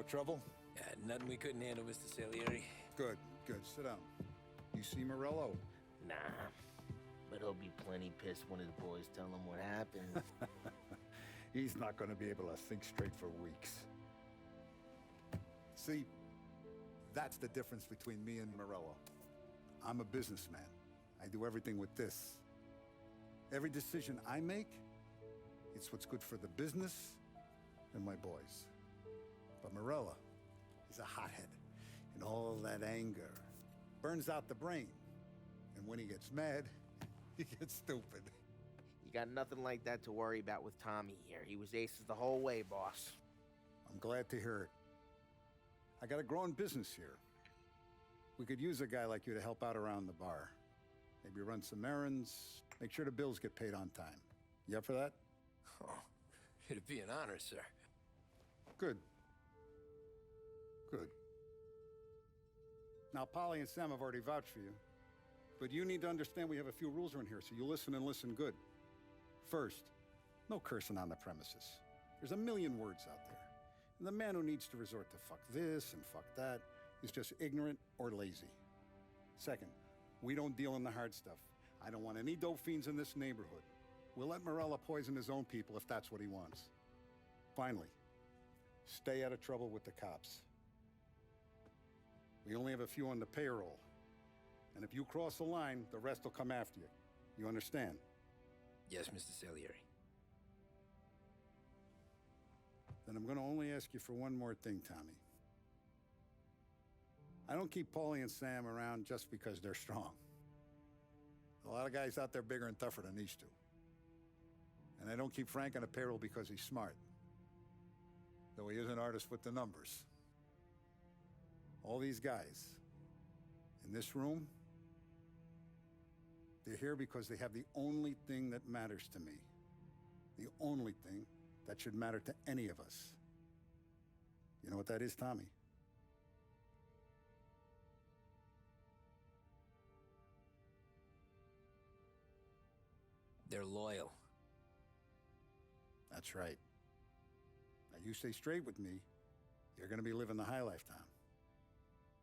trouble? Yeah, nothing we couldn't handle, Mr. Salieri. Good, good. Sit down. You see Morello? Nah, but he'll be plenty pissed when his boys tell him what happened. He's not going to be able to think straight for weeks. See, that's the difference between me and Morello. I'm a businessman. I do everything with this. Every decision I make, it's what's good for the business and my boys. But Morello, he's a hothead. And all that anger burns out the brain. And when he gets mad, he gets stupid. You got nothing like that to worry about with Tommy here. He was aces the whole way, boss. I'm glad to hear it. I got a growing business here. We could use a guy like you to help out around the bar. Maybe run some errands, make sure the bills get paid on time. You up for that? Oh, it'd be an honor, sir. Good. Good. Now, Polly and Sam have already vouched for you. But you need to understand we have a few rules around here, so you listen and listen good. First, no cursing on the premises. There's a million words out there. And the man who needs to resort to fuck this and fuck that is just ignorant or lazy. Second, we don't deal in the hard stuff. I don't want any dope fiends in this neighborhood. We'll let Morello poison his own people if that's what he wants. Finally, stay out of trouble with the cops. We only have a few on the payroll. And if you cross the line, the rest will come after you. You understand? Yes, Mr. Salieri. Then I'm going to only ask you for one more thing, Tommy. I don't keep Paulie and Sam around just because they're strong. A lot of guys out there bigger and tougher than these two. And I don't keep Frank on the payroll because he's smart. Though he is an artist with the numbers. All these guys in this room, they're here because they have the only thing that matters to me. The only thing that should matter to any of us. You know what that is, Tommy? They're loyal. That's right. Now, you stay straight with me, you're going to be living the high life, Tom.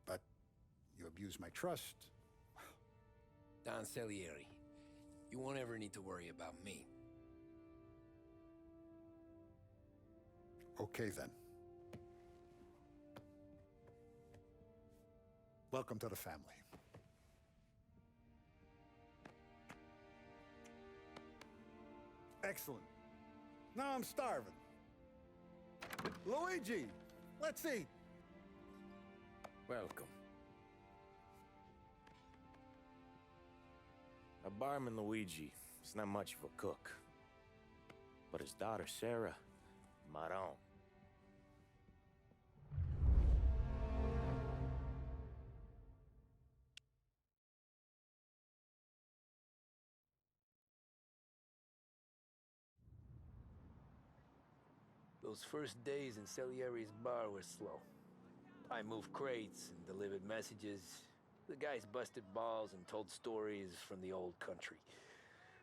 But you abuse my trust. Don Salieri, you won't ever need to worry about me. Okay, then. Welcome to the family. Excellent. Now I'm starving. Luigi, let's eat. Welcome. A barman, Luigi, is not much of a cook. But his daughter, Sarah, Maron. Those first days in Salieri's bar were slow. I moved crates and delivered messages. The guys busted balls and told stories from the old country.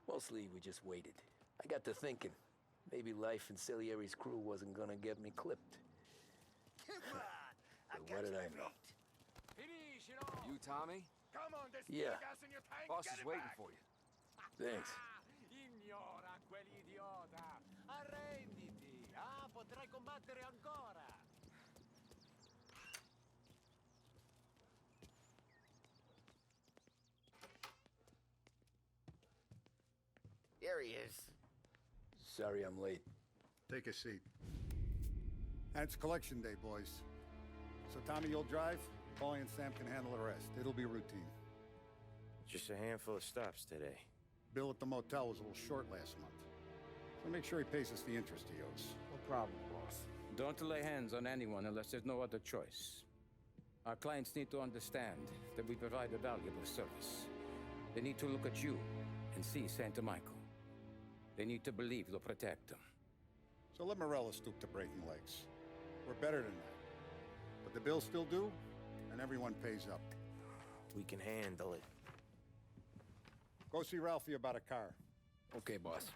Mostly, we just waited. I got to thinking, maybe life in Salieri's crew wasn't gonna get me clipped. But what did I know? You, Tommy? Come on, there's Yeah. gas in your tank. Boss Get is it waiting back. for you. Thanks. Ignora quell'idiota. Arrenditi. Potrai combattere ancora. Here he is. Sorry I'm late. Take a seat. And it's collection day, boys. So Tommy, you'll drive. Paulie and Sam can handle the rest. It'll be routine. Just a handful of stops today. Bill at the motel was a little short last month. So make sure he pays us the interest he owes. No problem, boss. Don't lay hands on anyone unless there's no other choice. Our clients need to understand that we provide a valuable service. They need to look at you and see Santa Michael. They need to believe you'll protect them. So let Morella stoop to breaking legs. We're better than that. But the bills still due, and everyone pays up. We can handle it. Go see Ralphie about a car. Okay, boss.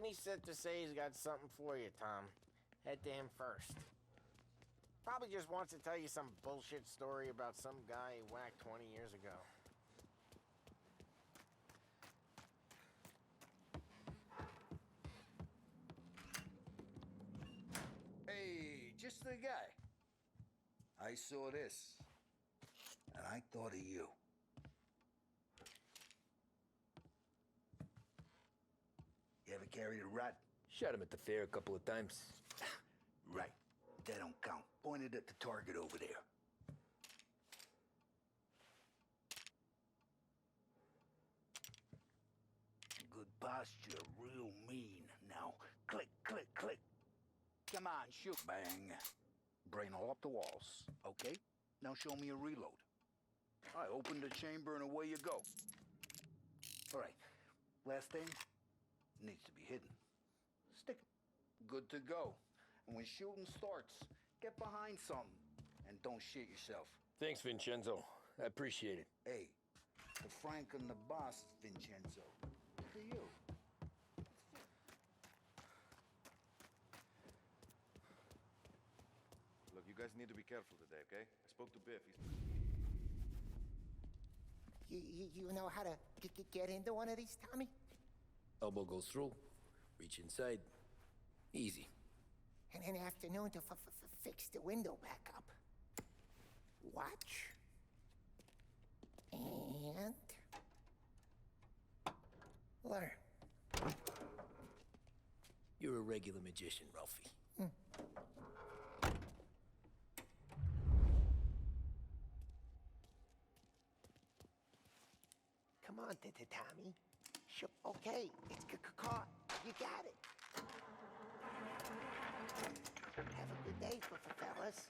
Vinny said to say he's got something for you, Tom. Head to him first. Probably just wants to tell you some bullshit story about some guy he whacked 20 years ago. Hey, just the guy. I saw this, and I thought of you. You ever carried a rat? Shot him at the fair a couple of times. Right. That don't count. Pointed at the target over there. Good posture, real mean. Now, click, click, click. Come on, shoot. Bang. Brain all up the walls. Okay? Now show me a reload. All right, open the chamber and away you go. All right. Last thing. Needs to be hidden. Stick it. Good to go. And when shooting starts, get behind something. And don't shit yourself. Thanks, Vincenzo. I appreciate it. Hey, the Frank and the boss, Vincenzo. To you. Look, you guys need to be careful today, okay? I spoke to Biff. You know how to get into one of these, Tommy? Elbow goes through. Reach inside. Easy. And an afternoon to fix the window back up. Watch. And... learn. You're a regular magician, Ralphie. Come on, Tommy. Sure. Okay, it's caught. You got it. Have a good day, fellas.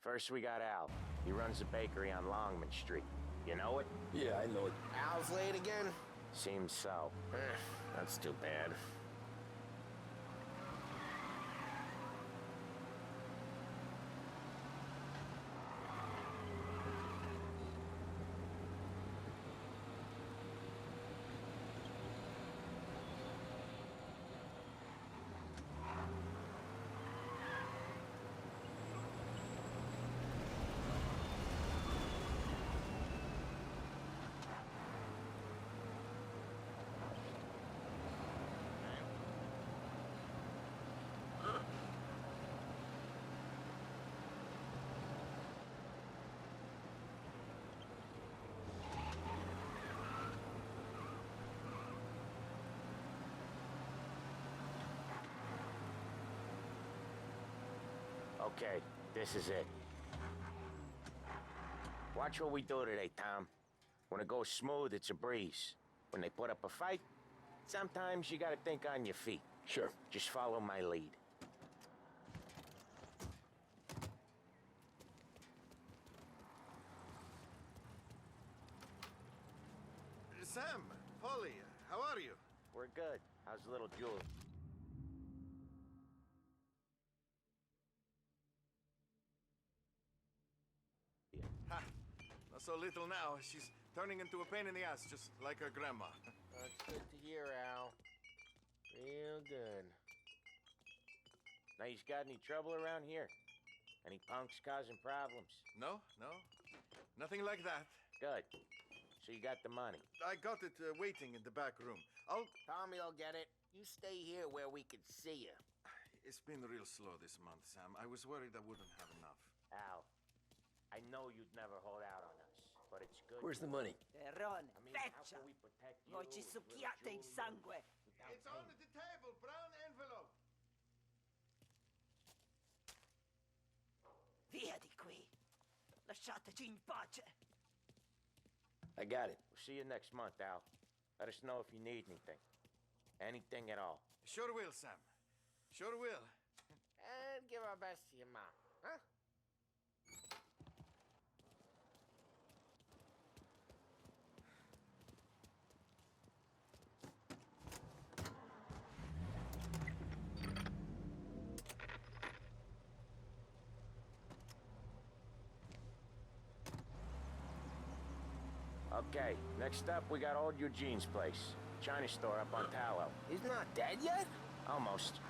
First, we got Al. He runs a bakery on Longman Street. You know it? Yeah, I know it. Al's late again? Seems so. That's too bad. Okay, this is it. Watch what we do today, Tom. When it goes smooth, it's a breeze. When they put up a fight, sometimes you gotta think on your feet. Sure. Just follow my lead. Sam, Polly, how are you? We're good. How's little Julie? Ha! Not so little now. She's turning into a pain in the ass, just like her grandma. That's good to hear, Al. Real good. Now, you got any trouble around here? Any punks causing problems? No, no. Nothing like that. Good. So you got the money. I got it waiting in the back room. Tommy'll get it. You stay here where we can see you. It's been real slow this month, Sam. I was worried I wouldn't have enough. Al, I know you'd never hold out on us, but it's good. Where's the money? Terrone, I mean, how feccia! can we protect you? Voi ci succhiate il sangue! It's on the table, brown envelope. Via di qui! Lasciateci in pace! I got it. We'll see you next month, Al. Let us know if you need anything. Anything at all. Sure will, Sam. Sure will. And give our best to your mom, huh? Okay, next up we got old Eugene's place. China store up on Tallow. He's not dead yet? Almost.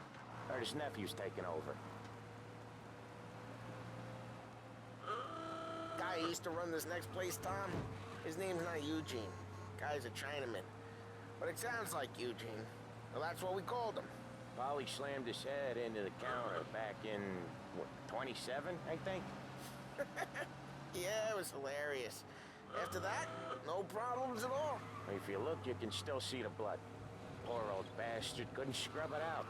Heard his nephew's taking over. Guy who used to run this next place, Tom? His name's not Eugene. Guy's a Chinaman. But it sounds like Eugene. Well, that's what we called him. Polly slammed his head into the counter back in, what, 27, I think? Yeah, it was hilarious. After that, no problems at all. If you look, you can still see the blood. Poor old bastard couldn't scrub it out.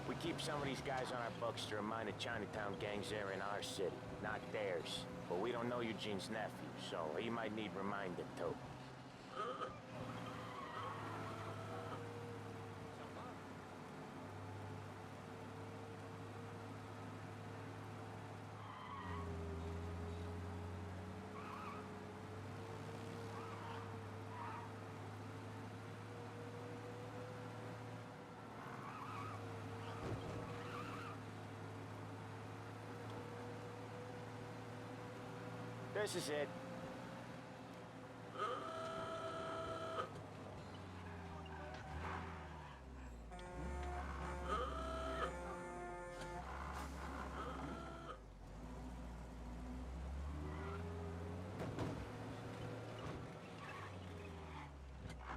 We keep some of these guys on our books to remind the Chinatown gangs they're in our city, not theirs. But we don't know Eugene's nephew, so he might need reminding too. This is it.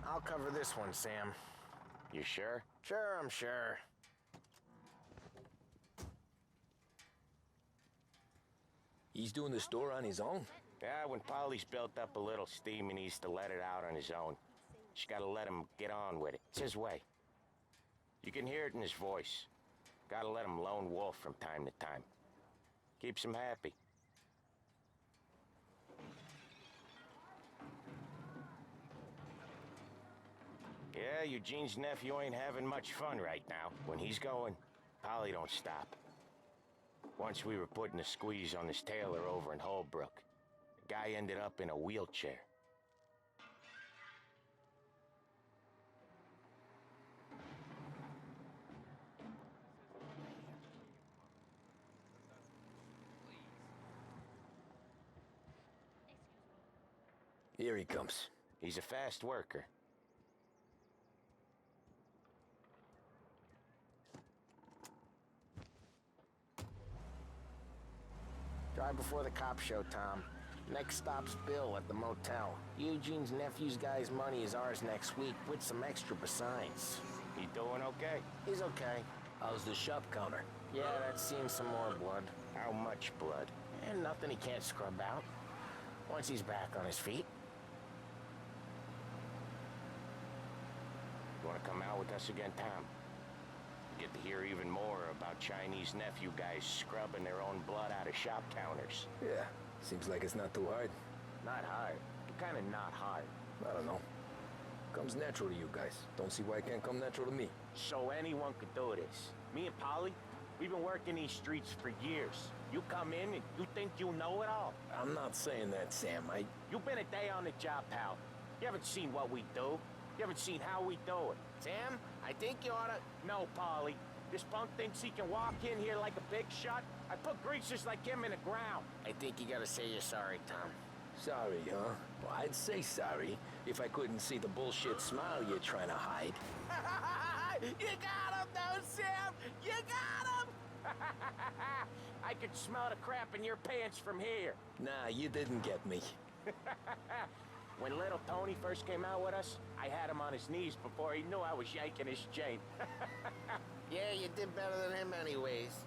I'll cover this one, Sam. You sure? Sure, I'm sure. He's doing the store on his own? Yeah, when Polly's built up a little steam, he needs to let it out on his own. Just gotta let him get on with it. It's his way. You can hear it in his voice. Gotta let him lone wolf from time to time. Keeps him happy. Yeah, Eugene's nephew ain't having much fun right now. When he's going, Polly don't stop. Once we were putting a squeeze on this tailor over in Holbrook. The guy ended up in a wheelchair. Here he comes. He's a fast worker. Drive before the cops show, Tom. Next stop's Bill at the motel. Eugene's nephew's guy's money is ours next week, with some extra besides. He doing okay? He's okay. How's the shop counter? Yeah, that's seen some more blood. How much blood? And nothing he can't scrub out. Once he's back on his feet. You wanna come out with us again, Tom? Get to hear even more about Chinese nephew guys scrubbing their own blood out of shop counters. Yeah, seems like it's not too hard. Not hard. Kinda not hard. I don't know. Comes natural to you guys. Don't see why it can't come natural to me. So anyone could do this. Me and Polly, we've been working these streets for years. You come in and you think you know it all. I'm not saying that, Sam. You've been a day on the job, pal. You haven't seen what we do. You haven't seen how we do it. Sam, I think you oughta... No, Polly. This punk thinks he can walk in here like a big shot. I put greasers like him in the ground. I think you gotta say you're sorry, Tom. Sorry, huh? Well, I'd say sorry if I couldn't see the bullshit smile you're trying to hide. You got him, though, Sam! You got him! I could smell the crap in your pants from here. Nah, you didn't get me. When little Tony first came out with us, I had him on his knees before he knew I was yanking his chain. Yeah, you did better than him anyways.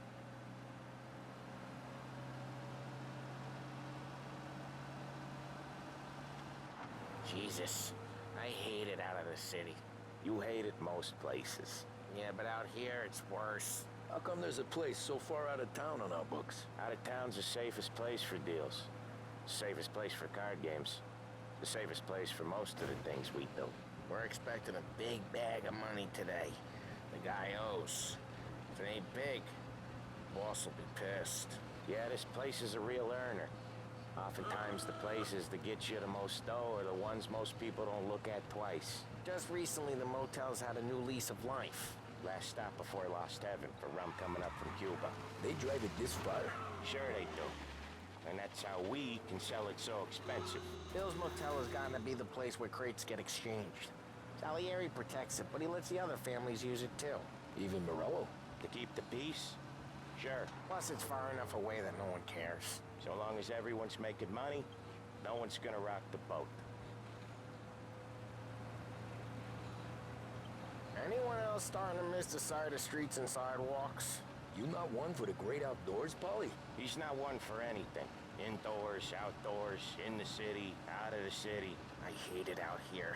Jesus, I hate it out of the city. You hate it most places. Yeah, but out here, it's worse. How come there's a place so far out of town on our books? Out of town's the safest place for deals. Safest place for card games. The safest place for most of the things we do. We're expecting a big bag of money today. The guy owes. If it ain't big, boss will be pissed. Yeah, this place is a real earner. Oftentimes the places that get you the most dough are the ones most people don't look at twice. Just recently, the motel's had a new lease of life. Last stop before Lost Heaven for rum coming up from Cuba. They drive it this far? Sure they do. And that's how we can sell it so expensive. Bill's Motel has gotten to be the place where crates get exchanged. Salieri protects it, but he lets the other families use it too. Even Morello? To keep the peace? Sure. Plus, it's far enough away that no one cares. So long as everyone's making money, no one's gonna rock the boat. Anyone else starting to miss the sight of streets and sidewalks? You not one for the great outdoors, Polly? He's not one for anything. Indoors, outdoors, in the city, out of the city. I hate it out here.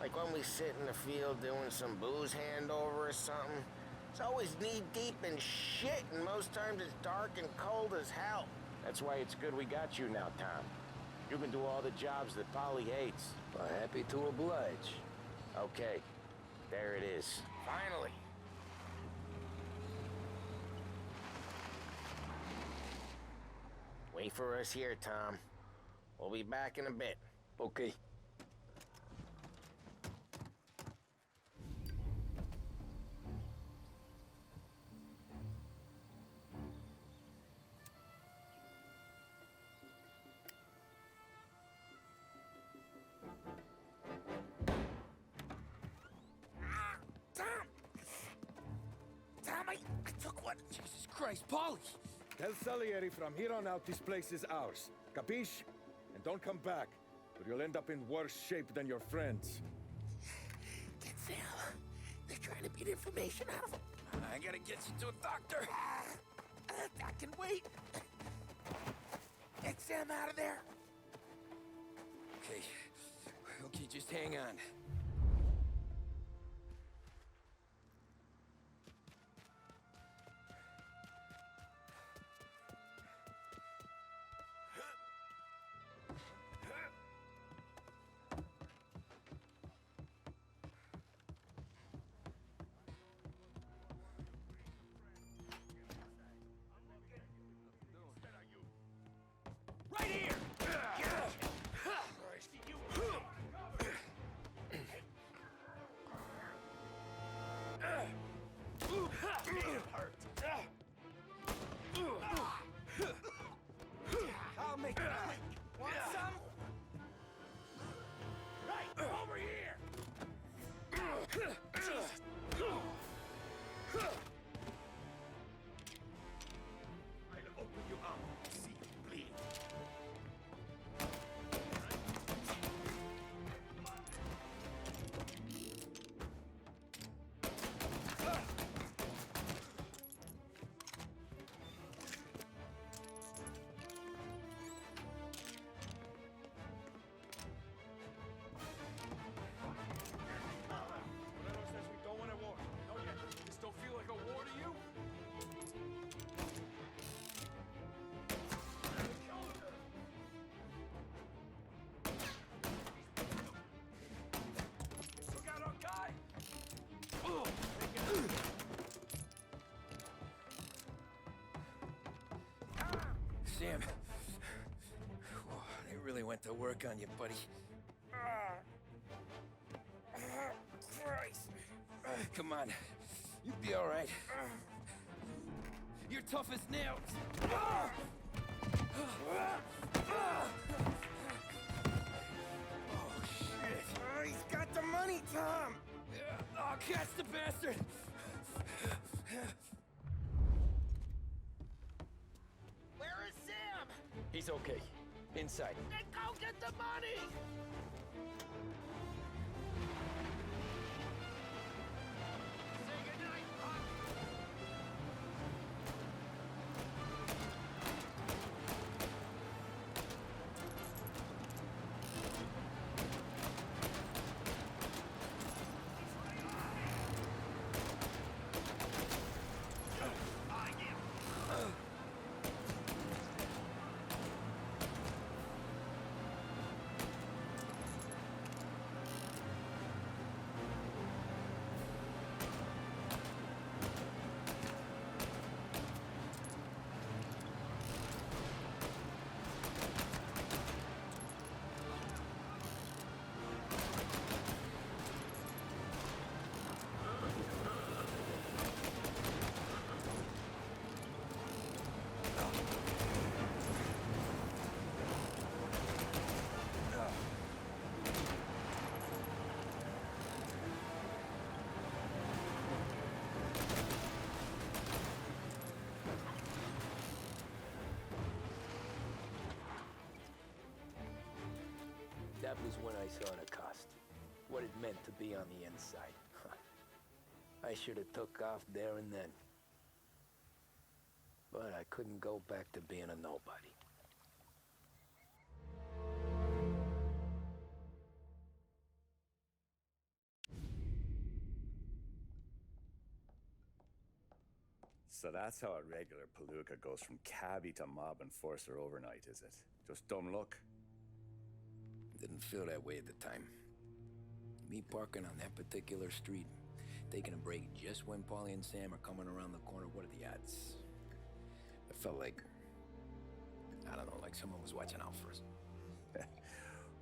Like when we sit in the field doing some booze handover or something. It's always knee-deep in shit, and most times it's dark and cold as hell. That's why it's good we got you now, Tom. You can do all the jobs that Polly hates. Happy to oblige. Okay, there it is. Finally. Wait for us here, Tom. We'll be back in a bit. Okay. I took one. Jesus Christ, Polly! Tell Salieri from here on out this place is ours. Capiche? And don't come back, or you'll end up in worse shape than your friends. Get Sam. They're trying to beat information out of him. I gotta get you to a doctor. I can wait. Get Sam out of there. Okay. Okay, just hang on. Right here! I'll make it quick. Want some? Right, over here! I'll open you up. See you bleed. Morello says we don't want a war. No, yet. This don't feel like a war to you? Still got our guy? Sam, they really went to work on you, buddy. Christ. Come on, you'll be all right. You're tough as nails. Oh, shit. He's got the money, Tom. Oh, catch the bastard! Where is Sam? He's okay. Inside. Then go get the money! Say goodnight, Pop. That was when I saw the cost. What it meant to be on the inside. I should have took off there and then. But I couldn't go back to being a nobody. So that's how a regular palooka goes from cabbie to mob enforcer overnight, is it? Just dumb luck? Didn't feel that way at the time. Me parking on that particular street, taking a break just when Paulie and Sam are coming around the corner, what are the odds? It felt like, I don't know, like someone was watching out for us.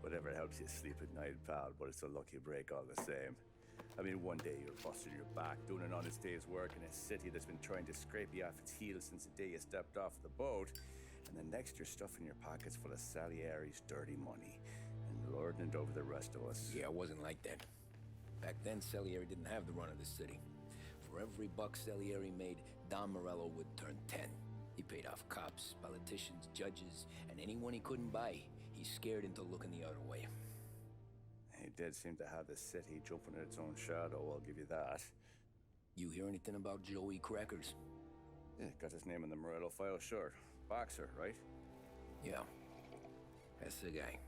Whatever helps you sleep at night, pal, but it's a lucky break all the same. I mean, one day you're busting your back, doing an honest day's work in a city that's been trying to scrape you off its heels since the day you stepped off the boat, and the next you're stuffing your pockets full of Salieri's dirty money and lording it over the rest of us. Yeah, it wasn't like that. Back then, Salieri didn't have the run of the city. For every buck Salieri made, Don Morello would turn 10. He paid off cops, politicians, judges, and anyone he couldn't buy, he scared into looking the other way. He did seem to have the city jumping at its own shadow, I'll give you that. You hear anything about Joey Crackers? Yeah, got his name in the Morello file, sure. Boxer, right? Yeah, that's the guy.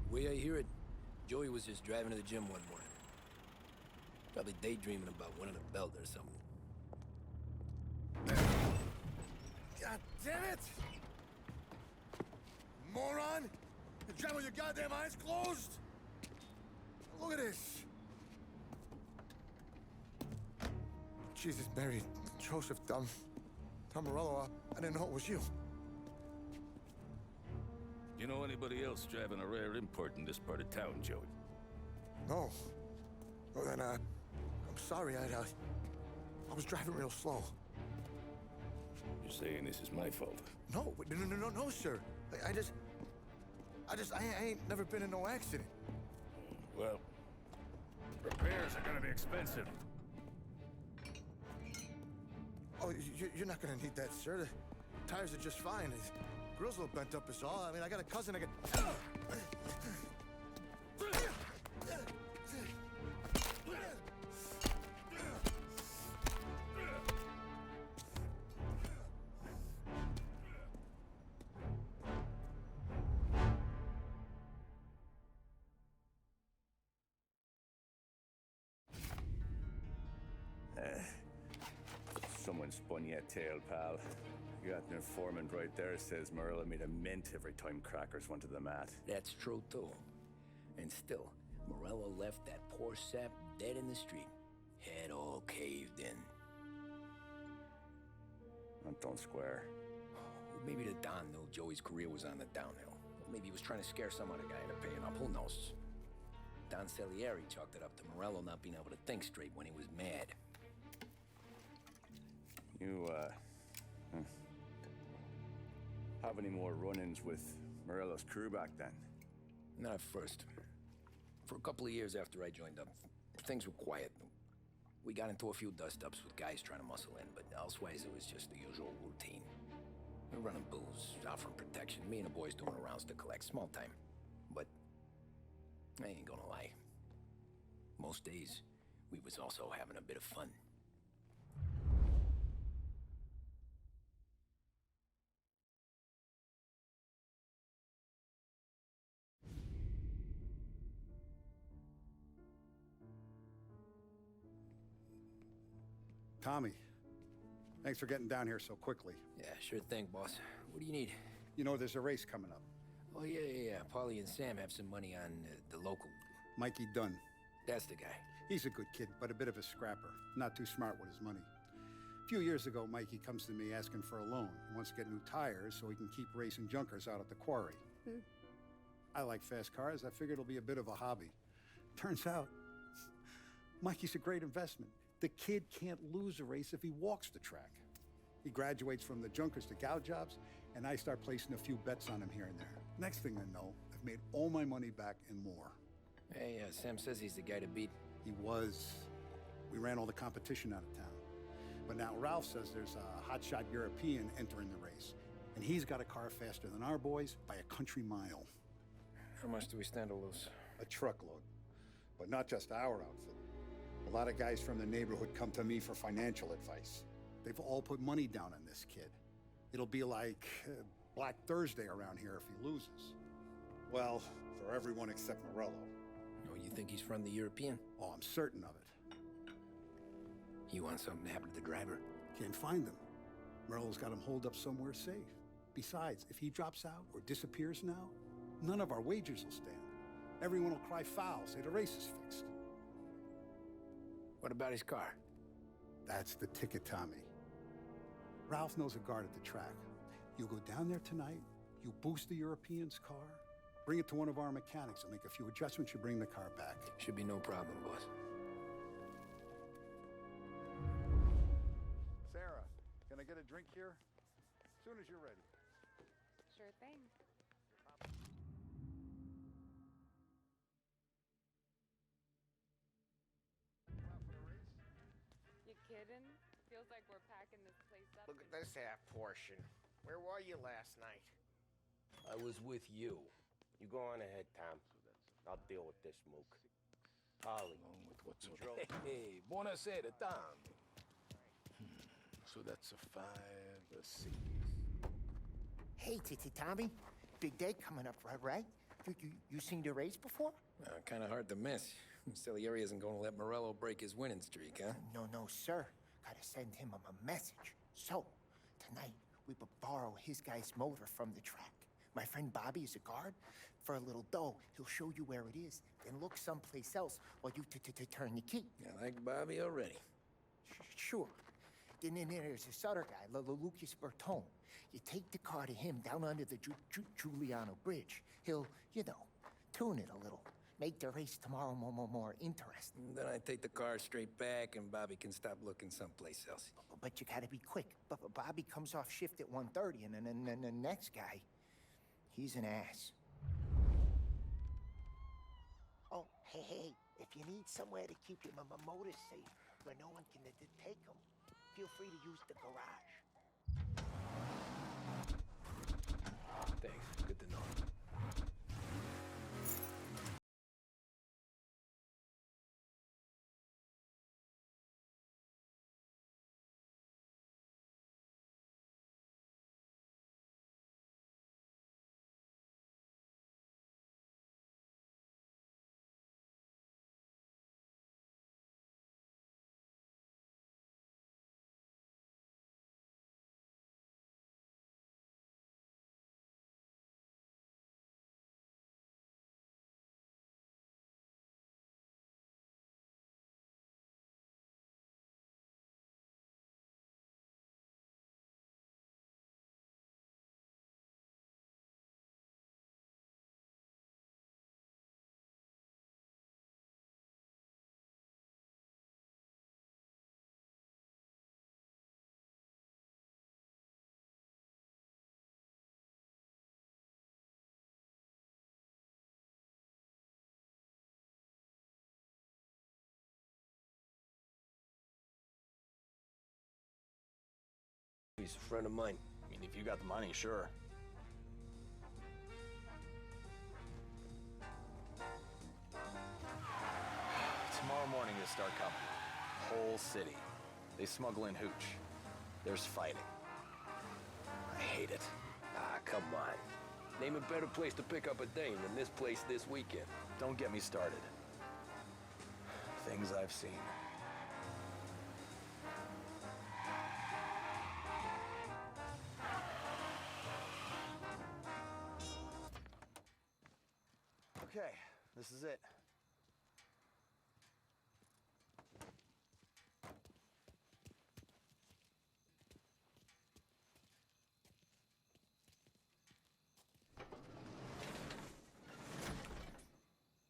Way I hear it, Joey was just driving to the gym one morning. Probably daydreaming about winning a belt or something. God damn it! Moron! You drive with your goddamn eyes closed? Look at this! Jesus, Mary, Joseph, Tom Morello, I didn't know it was you. You know anybody else driving a rare import in this part of town, Joey? No. Well, then, I'm sorry, I was driving real slow. You're saying this is my fault? No, no, sir. I ain't never been in no accident. Well, repairs are gonna be expensive. Oh, you're not gonna need that, sir. The tires are just fine. The grill's a little bent up is all. I mean, I got a cousin that can... Someone spun you a tale, pal. You got an informant right there says Morello made a mint every time Crackers went to the mat. That's true, too. And still, Morello left that poor sap dead in the street. Head all caved in. That don't square. Maybe the Don knew Joey's career was on the downhill. Maybe he was trying to scare some other guy into paying up. Who knows? Don Salieri chalked it up to Morello not being able to think straight when he was mad. You, have any more run-ins with Morello's crew back then? Not at first. For a couple of years after I joined up, things were quiet. We got into a few dust-ups with guys trying to muscle in, but elsewise it was just the usual routine. We're running booze, offering protection, me and the boys doing rounds to collect, small time. But I ain't gonna lie. Most days, we was also having a bit of fun. Tommy, thanks for getting down here so quickly. Yeah, sure thing, boss. What do you need? You know, there's a race coming up. Oh, yeah. Paulie and Sam have some money on the local... Mikey Dunn. That's the guy. He's a good kid, but a bit of a scrapper. Not too smart with his money. A few years ago, Mikey comes to me asking for a loan. He wants to get new tires so he can keep racing junkers out at the quarry. I like fast cars. I figured it'll be a bit of a hobby. Turns out, Mikey's a great investment. The kid can't lose a race if he walks the track. He graduates from the junkers to gal jobs, and I start placing a few bets on him here and there. Next thing I know, I've made all my money back and more. Hey, Sam says he's the guy to beat. He was. We ran all the competition out of town. But now Ralph says there's a hotshot European entering the race. And he's got a car faster than our boys by a country mile. How much do we stand to lose? A truckload. But not just our outfit. A lot of guys from the neighborhood come to me for financial advice. They've all put money down on this kid. It'll be like Black Thursday around here if he loses. Well, for everyone except Morello. Oh, you think he's from the European? Oh, I'm certain of it. You want something to happen to the driver? Can't find him. Morello's got him holed up somewhere safe. Besides, if he drops out or disappears now, none of our wagers will stand. Everyone will cry foul, say the race is fixed. What about his car? That's the ticket, Tommy. Ralph knows a guard at the track. You go down there tonight, you boost the European's car, bring it to one of our mechanics, and make a few adjustments, you bring the car back. Should be no problem, boss. Sarah, can I get a drink here? As soon as you're ready. Sure thing. You kidding? Feels like we're packing this place up. Look at this half portion. Where were you last night? I was with you. You go on ahead, Tom. I'll deal with this mook. Ollie. Along with what's over. Hey, buonasera, Tom. So that's a 5, a 6. Hey, Tommy. Big day coming up, right? You seen the race before? Kind of hard to miss. Salieri isn't going to let Morello break his winning streak, huh? No, sir. Gotta send him a message. So, tonight, we will borrow his guy's motor from the track. My friend Bobby is a guard. For a little dough, he'll show you where it is, then look someplace else while you turn the key. I like Bobby already. Sure. Then there's this other guy, Lucas Bertone. You take the car to him down under the Giuliano Bridge. He'll, tune it a little. Make the race tomorrow more interesting. Then I take the car straight back and Bobby can stop looking someplace else. But you gotta be quick. But Bobby comes off shift at 1:30, and then the next guy, he's an ass. Oh, hey, if you need somewhere to keep your motor safe where no one can take them, feel free to use the garage. Thanks. Good to know. He's a friend of mine. I mean, if you got the money, sure. Tomorrow morning they start coming. Whole city. They smuggle in hooch. There's fighting. I hate it. Come on. Name a better place to pick up a dame than this place this weekend. Don't get me started. Things I've seen. Okay, this is it.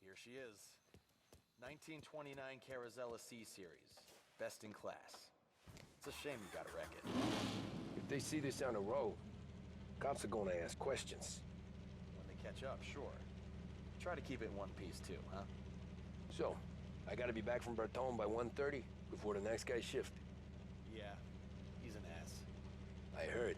Here she is. 1929 Carazella C Series. Best in class. It's a shame you gotta wreck it. If they see this on the road, cops are gonna ask questions. When they catch up, sure. Try to keep it in one piece too, huh? So, I gotta be back from Bertone by 1:30 before the next guy's shift. Yeah, I heard.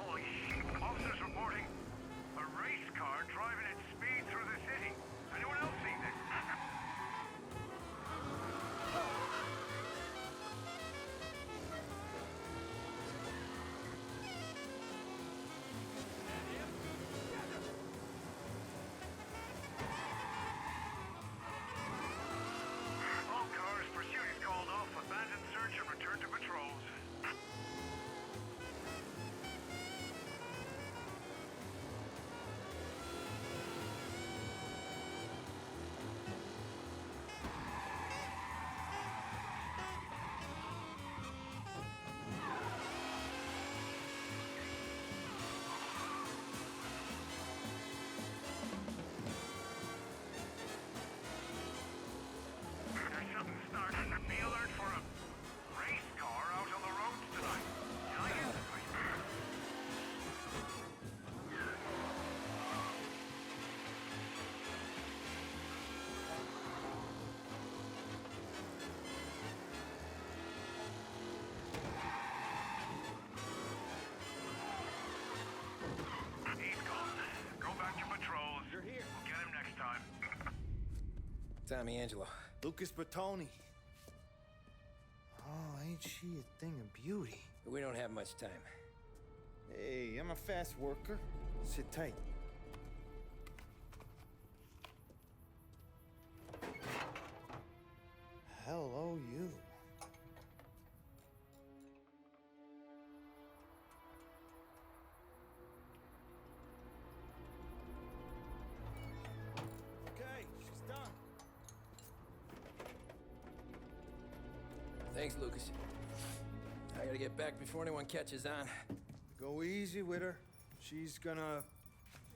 Holy shit. Officers reporting a race car driving at speed through the city. Anyone else see this? All cars, pursuit is called off. Abandon search and return to patrols. There's something starting. Be alert for a race car out on the roads tonight. Did I get that right? He's gone. Go back to patrols. You're here. We'll get him next time. Tommy Angelo. Lucas Bertoni. Oh, ain't she a thing of beauty? We don't have much time. Hey, I'm a fast worker. Sit tight. Hello, you. Okay, she's done. Thanks, Lucas. I gotta get back before anyone catches on. Go easy with her. She's gonna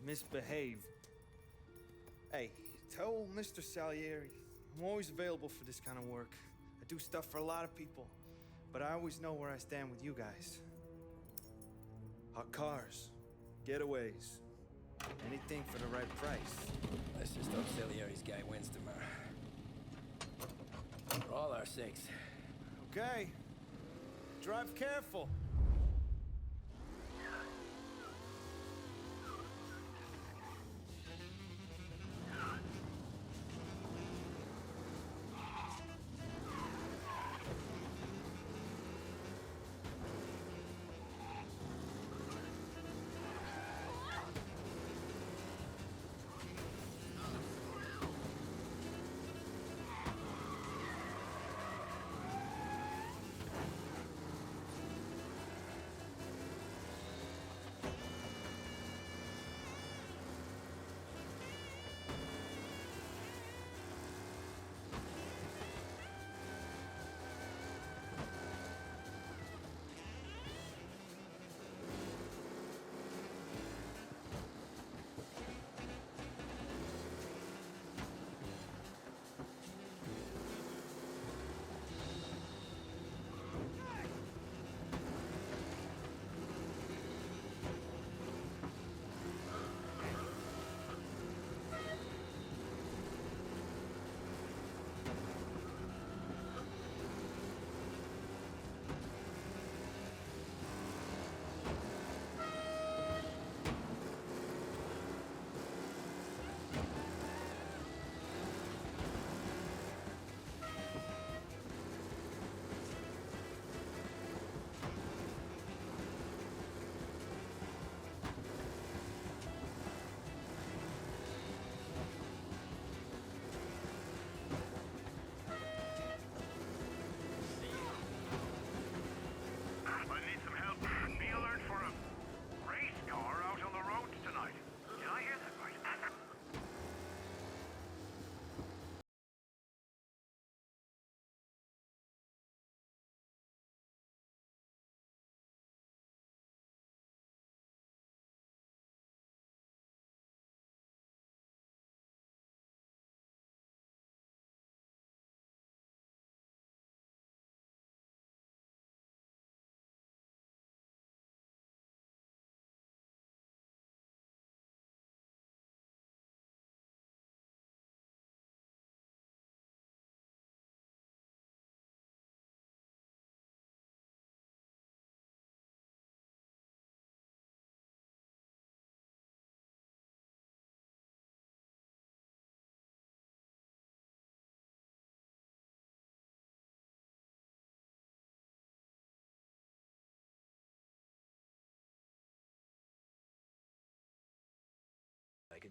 misbehave. Hey, tell Mr. Salieri I'm always available for this kind of work. I do stuff for a lot of people, but I always know where I stand with you guys. Hot cars, getaways, anything for the right price. Let's just hope Salieri's guy wins tomorrow. For all our sakes. Okay. Drive careful.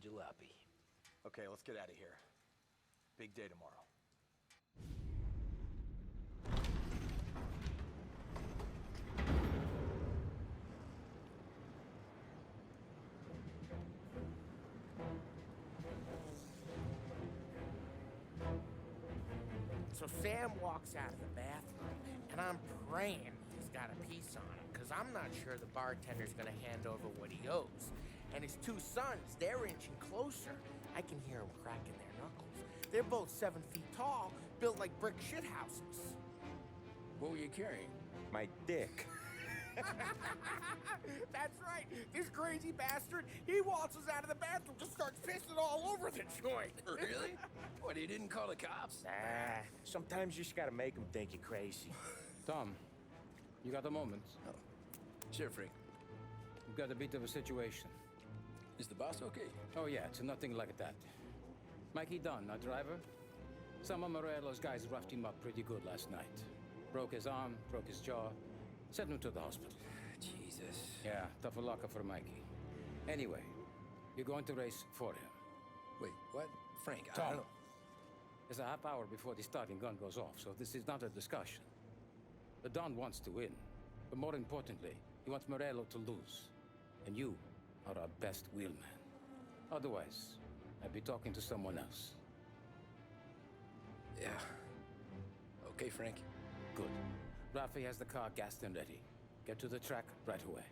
jalopy. Okay, let's get out of here. Big day tomorrow. So Sam walks out of the bathroom, and I'm praying he's got a piece on him, because I'm not sure the bartender's gonna hand over what he owes. And his two sons, they're inching closer. I can hear them cracking their knuckles. They're both 7 feet tall, built like brick shithouses. What were you carrying? My dick. That's right. This crazy bastard, he waltzes out of the bathroom, just starts pissing all over the joint. Really? What, he didn't call the cops? Nah, sometimes you just gotta make them think you're crazy. Tom, you got a moment? Oh. Sure, Frank. We've got a bit of a situation. Is the boss okay? Oh, yeah, it's nothing like that. Mikey Dunn, our driver. Some of Morello's guys roughed him up pretty good last night. Broke his arm, broke his jaw, sent him to the hospital. Jesus. Yeah, tough luck for Mikey. Anyway, you're going to race for him. Wait, what? Frank, I Tom, don't know. there's a half hour before the starting gun goes off, so this is not a discussion. The Don wants to win, but more importantly, he wants Morello to lose. And you are our best wheelman. Otherwise, I'd be talking to someone else. Yeah. Okay, Frank. Good. Rafi has the car gassed and ready. Get to the track right away.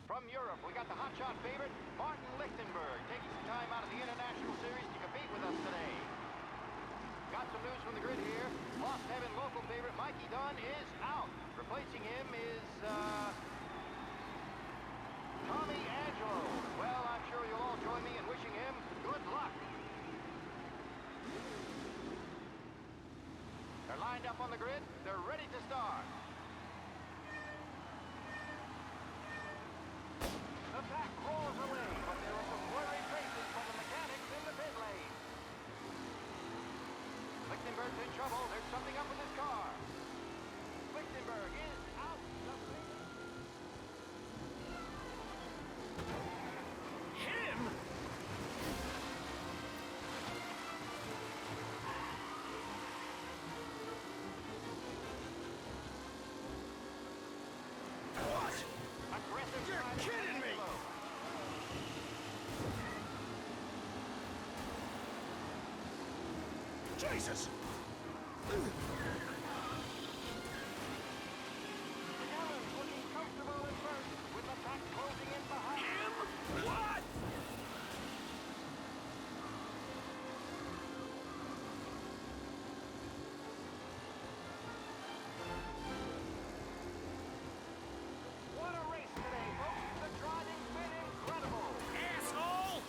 From Europe, we got the hotshot favorite, Martin Lichtenberg, taking some time out of the International Series to compete with us today. Got some news from the grid here. Lost Heaven local favorite Mikey Dunn is out. Replacing him is, Tommy Angelo. Well, I'm sure you'll all join me in wishing him good luck. They're lined up on the grid. They're ready to start. The pack roars away, but there are some worried faces from the mechanics in the pit lane. Lichtenberg's in trouble. There's something up with his car. Lichtenberg is out. Him? What? Aggressive. You're kidding me! Jesus! Allen's looking comfortable at first, with the pack closing in behind him. What? What a race today, folks. The driving's been incredible. Asshole!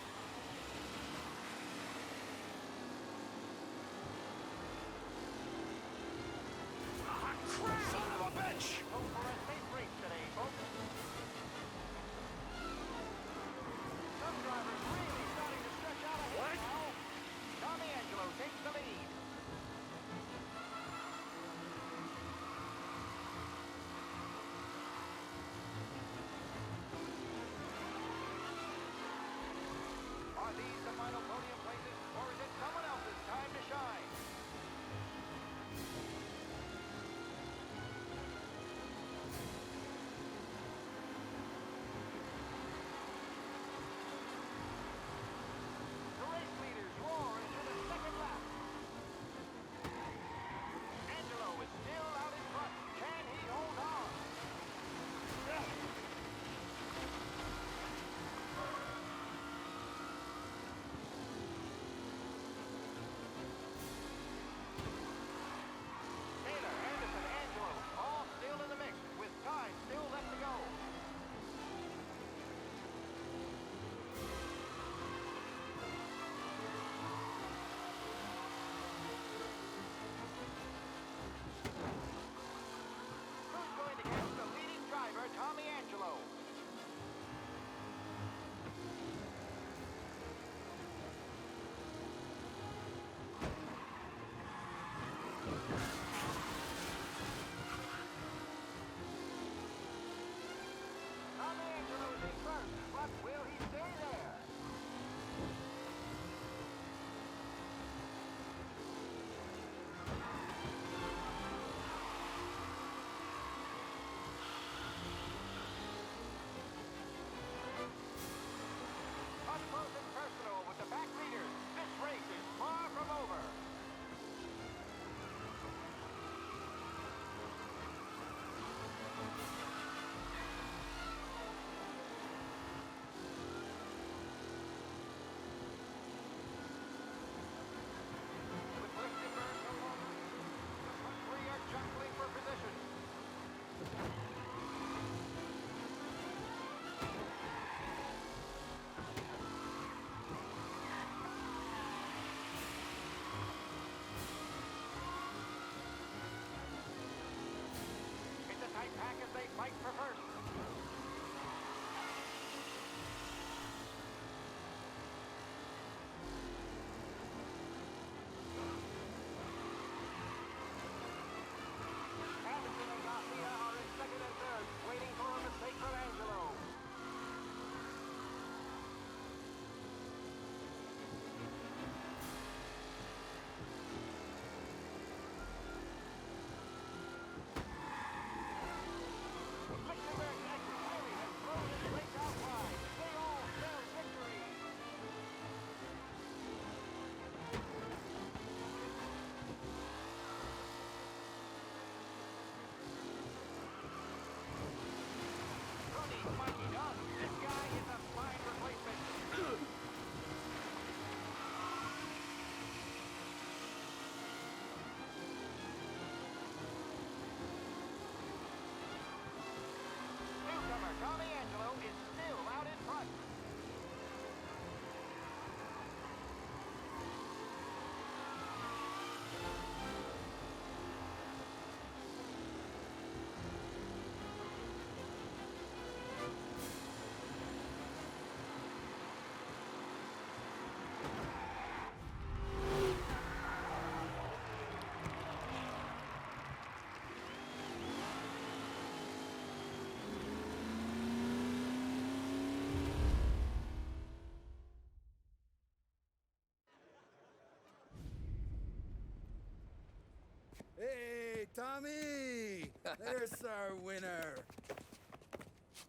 There's our winner.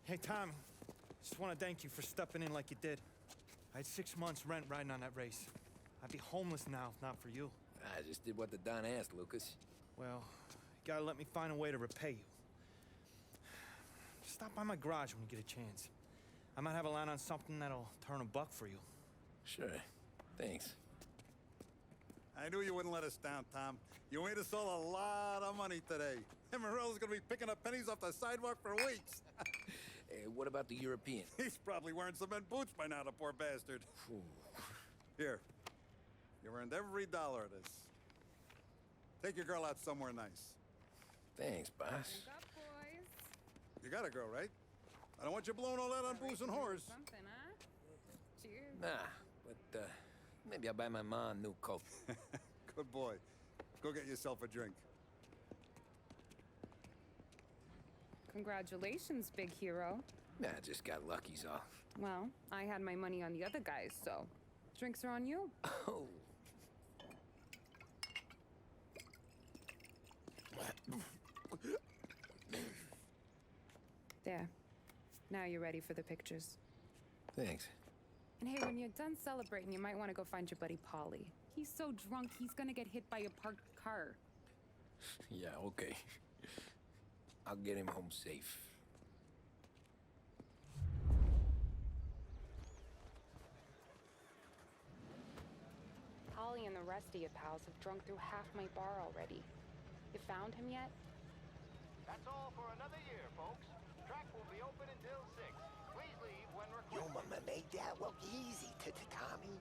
Hey, Tommy. Just want to thank you for stepping in like you did. I had 6 months rent riding on that race. I'd be homeless now if not for you. I just did what the Don asked, Lucas. Well, you gotta let me find a way to repay you. Stop by my garage when you get a chance. I might have a line on something that'll turn a buck for you. Sure. Thanks. I knew you wouldn't let us down, Tom. You made us all a lot of money today. And Morello's gonna be picking up pennies off the sidewalk for weeks. Hey, what about the European? He's probably wearing cement boots by now, the poor bastard. Here. You earned every dollar of this. Take your girl out somewhere nice. Thanch, boss. You got a girl, right? I don't want you blowing all that on booze and whores. Something, huh? Cheers. Nah, but maybe I'll buy my mom a new coat. Good boy. Go get yourself a drink. Congratulations, big hero. Nah, I just got lucky's all. Well, I had my money on the other guys, so drinks are on you. Oh. There. Now you're ready for the pictures. Thanks. And hey, when you're done celebrating, you might want to go find your buddy Paulie. He's so drunk, he's gonna get hit by a parked car. Yeah, okay. I'll get him home safe. Paulie and the rest of your pals have drunk through half my bar already. You found him yet? That's all for another year, folks. Track will be open until 6. Please leave when requested. Your mama made that look easy to Tommy.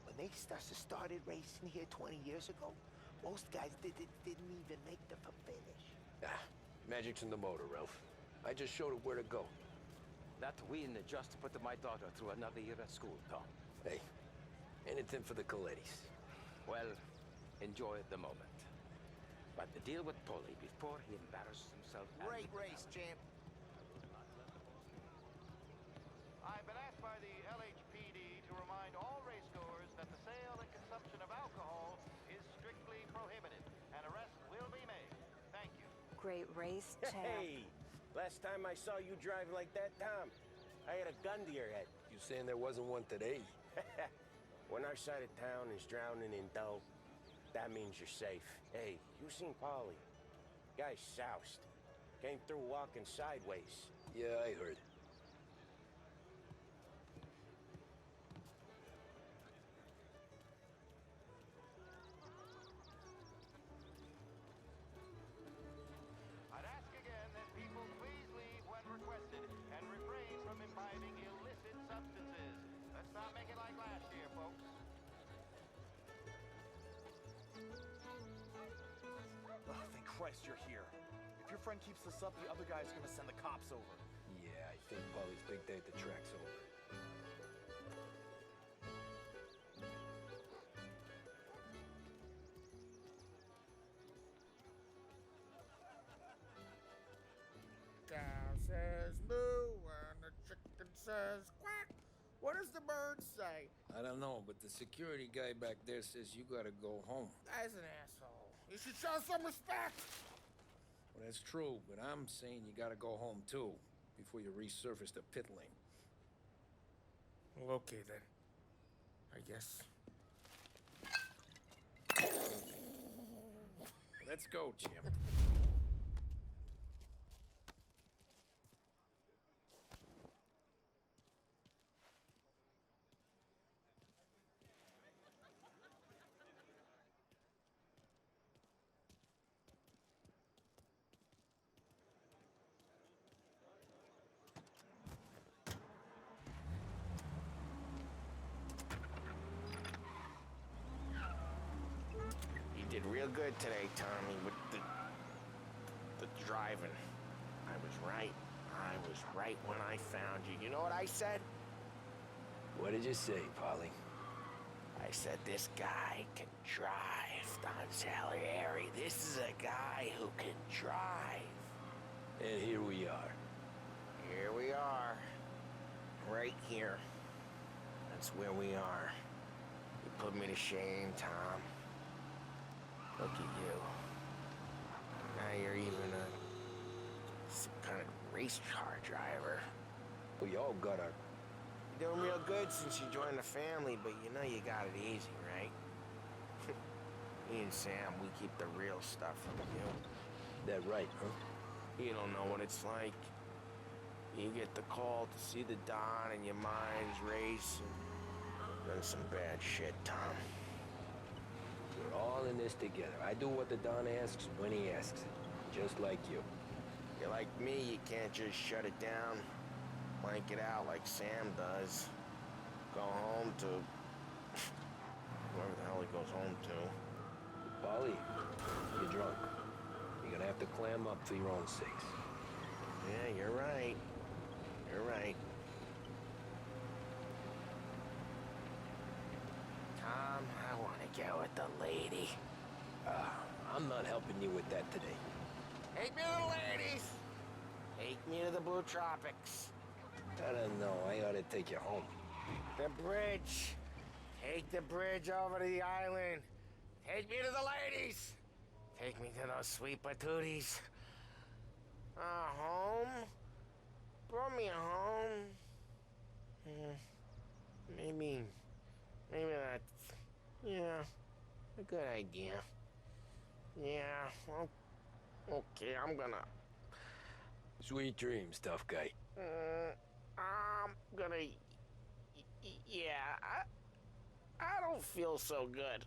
When they started racing here 20 years ago, most guys didn't even make the finish. Ah, magic's in the motor, Ralph. I just showed it where to go. That win just put my daughter through another year at school, Tom. Hey, anything for the Colettis. Well, enjoy the moment. But the deal with Paulie before he embarrasses himself. Great race, champ. I've been asked by the LHPD to remind all racegoers that the sale and consumption of alcohol is strictly prohibited. An arrest will be made. Thank you. Great race, champ. Hey! Last time I saw you drive like that, Tom, I had a gun to your head. You saying there wasn't one today? When our side of town is drowning in dough, that means you're safe. Hey, you seen Paulie? Guy's soused. Came through walking sideways. Yeah, I heard. I'd ask again that people please leave when requested and refrain from imbibing illicit substances. Let's not make it like last year, folks. Oh, thank Christ you're here. If your friend keeps this up, the other guy's gonna send the cops over. Yeah, I think Paulie's big day at the track's over. Cow says moo and the chicken says quack. What does the bird say? I don't know, but the security guy back there says you gotta go home. Guy's an asshole. You should show some respect. Well, that's true, but I'm saying you gotta go home too, before you resurface the pit lane. Well, okay then. I guess. Let's go, Jim. You did real good today, Tommy, with the driving. I was right. I was right when I found you. You know what I said? What did you say, Paulie? I said, this guy can drive, Don Salieri. This is a guy who can drive. And here we are. Here we are. Right here. That's where we are. You put me to shame, Tom. Look at you. Now you're even a some kind of race car driver. We all got our... You're doing real good since you joined the family, but you know you got it easy, right? Me and Sam, we keep the real stuff from you. That right, huh? You don't know what it's like. You get the call to see the Don and your mind's race, and then some bad shit, Tom. We're all in this together. I do what the Don asks when he asks it. Just like you. You're like me, you can't just shut it down, blank it out like Sam does. Go home to... whoever the hell he goes home to. Polly, you're drunk. You're gonna have to clam up for your own sakes. Yeah, you're right. You're right. Tom, I want to go with the lady. I'm not helping you with that today. Take me to the ladies! Take me to the Blue Tropics. I don't know. I ought to take you home. The bridge. Take the bridge over to the island. Take me to the ladies. Take me to those sweet patooties. Home? Brought me home. Maybe that's, yeah, a good idea. Yeah, well, okay, I'm gonna... Sweet dreams, tough guy. I'm gonna... Yeah, I don't feel so good.